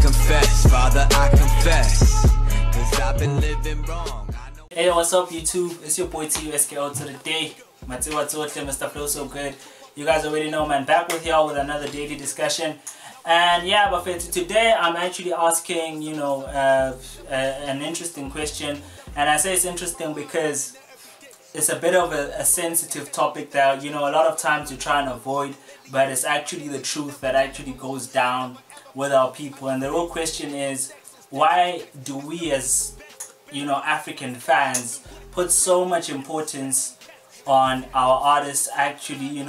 confess, Father, I confess, 'cause I've been living wrong. Hey, what's up YouTube? It's your boy TUSKO to the day. Mr. Flow So Good. You guys already know, man. Back with y'all with another daily discussion. And yeah, but for today I'm actually asking, an interesting question. And I say it's interesting because it's a bit of a sensitive topic that, a lot of times you try and avoid, but it's actually the truth that actually goes down with our people. And the real question is, why do we as, African fans put so much importance on our artists actually,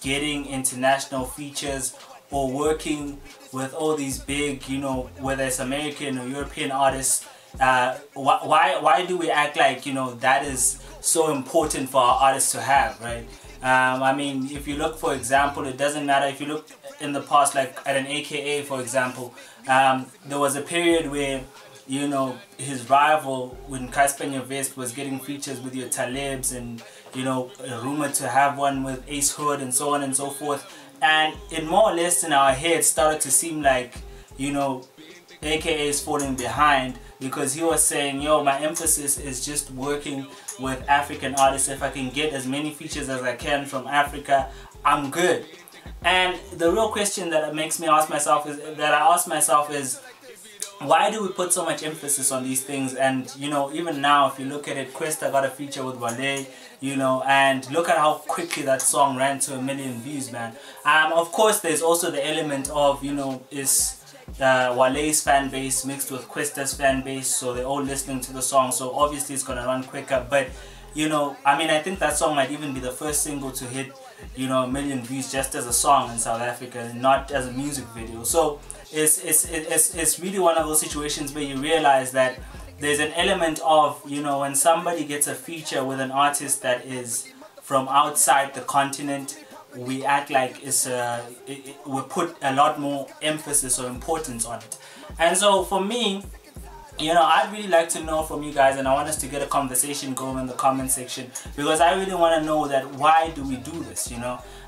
getting international features or working with all these big, whether it's American or European artists? Why do we act like, that is so important for our artists to have, right? I mean, if you look, for example, it doesn't matter if you look in the past, like at an AKA, for example, there was a period where, his rival, when Casper Vest was getting features with your Talibs and, rumored to have one with Ace Hood and so on and so forth. And it more or less in our heads started to seem like, AKA is falling behind, because he was saying, my emphasis is just working with African artists. If I can get as many features as I can from Africa, I'm good. And the real question that I ask myself is, why do we put so much emphasis on these things? And even now, if you look at it, Questa got a feature with Wale, and look at how quickly that song ran to 1 million views, man. Of course, there's also the element of, is Wale's fan base mixed with Questa's fan base, so they're all listening to the song, so obviously it's gonna run quicker. But I think that song might even be the first single to hit 1 million views just as a song in South Africa, not as a music video. So it's really one of those situations where you realize that there's an element of, when somebody gets a feature with an artist that is from outside the continent, we act like we put a lot more emphasis or importance on it. And so for me, I'd really like to know from you guys, and I want us to get a conversation going in the comment section, because I really want to know that why do we do this,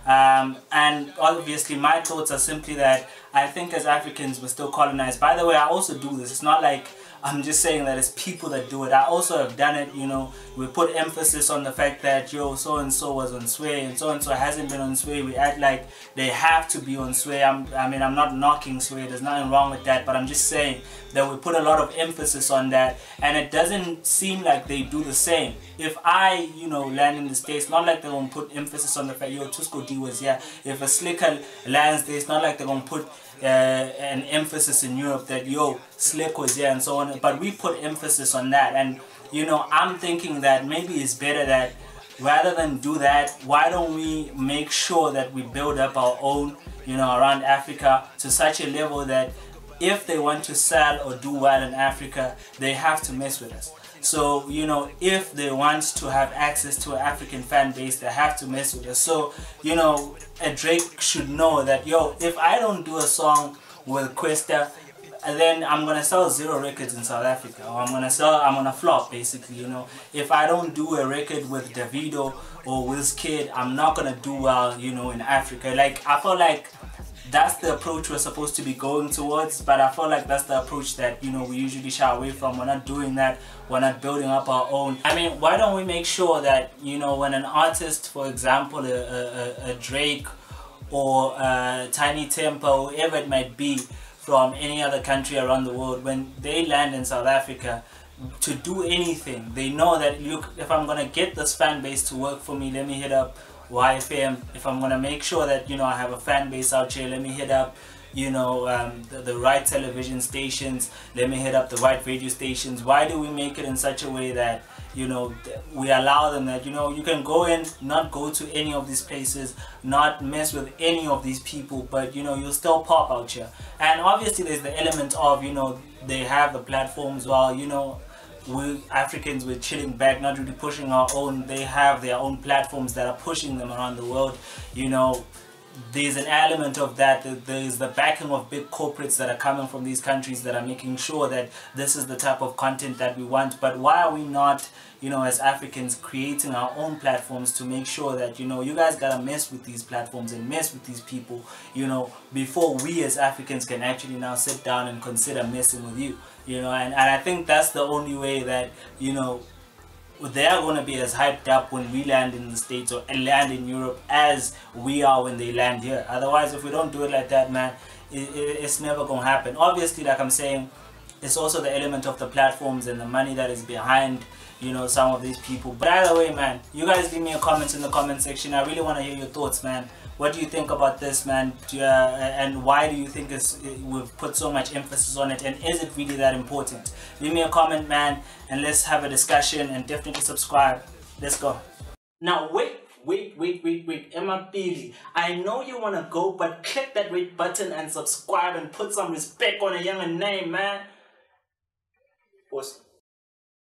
and obviously my thoughts are simply that I think as Africans we're still colonized. By the way, I also do this. It's not like I'm just saying that it's people that do it. I also have done it, we put emphasis on the fact that, so-and-so was on Sway and so-and-so hasn't been on Sway. We act like they have to be on Sway. I'm not knocking Sway, there's nothing wrong with that, but I'm just saying that we put a lot of emphasis on that, and it doesn't seem like they do the same. If I, land in the States, not like they're going to put emphasis on the fact, Tusco D was here. If a Slicker lands there, it's not like they're going to put an emphasis in Europe that Slick was here and so on, but we put emphasis on that. And I'm thinking that maybe it's better that rather than do that, why don't we make sure that we build up our own, around Africa to such a level that if they want to sell or do well in Africa, they have to mess with us. So, if they want to have access to an African fan base, they have to mess with us. So, a Drake should know that, if I don't do a song with Questa, then I'm gonna sell 0 records in South Africa, or I'm gonna flop, basically. If I don't do a record with Davido or Wizkid, I'm not gonna do well, in Africa. Like, I feel like that's the approach we're supposed to be going towards, but I feel like that's the approach that we usually shy away from. We're not doing that. We're not building up our own. I mean, why don't we make sure that when an artist, for example, a Drake or Tiny Tempo, whoever it might be, from any other country around the world, when they land in South Africa to do anything, they know that, look, if I'm gonna get this fan base to work for me, let me hit up YFM. If I'm gonna make sure that I have a fan base out here, let me hit up the right television stations, let me hit up the right radio stations. Why do we make it in such a way that we allow them that you can go in, not go to any of these places, not mess with any of these people, but you'll still pop out here? And obviously there's the element of they have the platforms, while we Africans, we're chilling back, not really pushing our own. They have their own platforms that are pushing them around the world. there's an element of that. There's the backing of big corporates that are coming from these countries that are making sure that this is the type of content that we want. But why are we not, you know, as Africans, creating our own platforms to make sure that, you know, you guys gotta mess with these platforms and mess with these people, you know, before we as Africans can actually now sit down and consider messing with you, you know. And I think that's the only way that, you know, they are going to be as hyped up when we land in the States or land in Europe as we are when they land here. Otherwise, if we don't do it like that, man, it's never going to happen. Obviously, like I'm saying, it's also the element of the platforms and the money that is behind, you know, some of these people. But either way, man, you guys leave me a comment in the comment section. I really want to hear your thoughts, man. What do you think about this, man? And why do you think we've put so much emphasis on it? And is it really that important? Leave me a comment, man, and let's have a discussion, and definitely subscribe. Let's go. Now, wait. Emma Pili, I know you want to go, but click that red button and subscribe and put some respect on a younger name, man. Awesome.